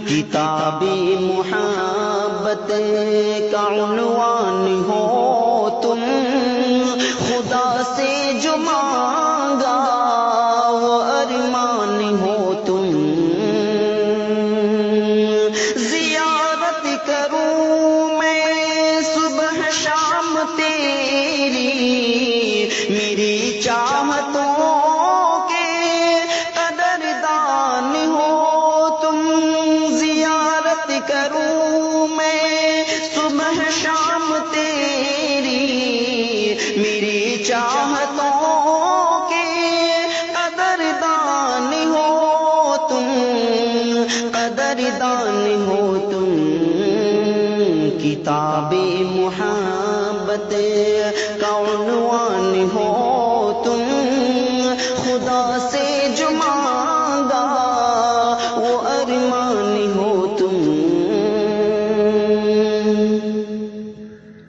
کتاب محبت کا عنوان ہو تم، خدا سے جو مانگا وہ ارمان ہو تم، زیارت کروں میں صبح شام تیری، میری چاہتوں کروں میں صبح شام تیری، میری چاہتوں کے قدردان ہو تم، قدردان ہو تم، کتاب محبت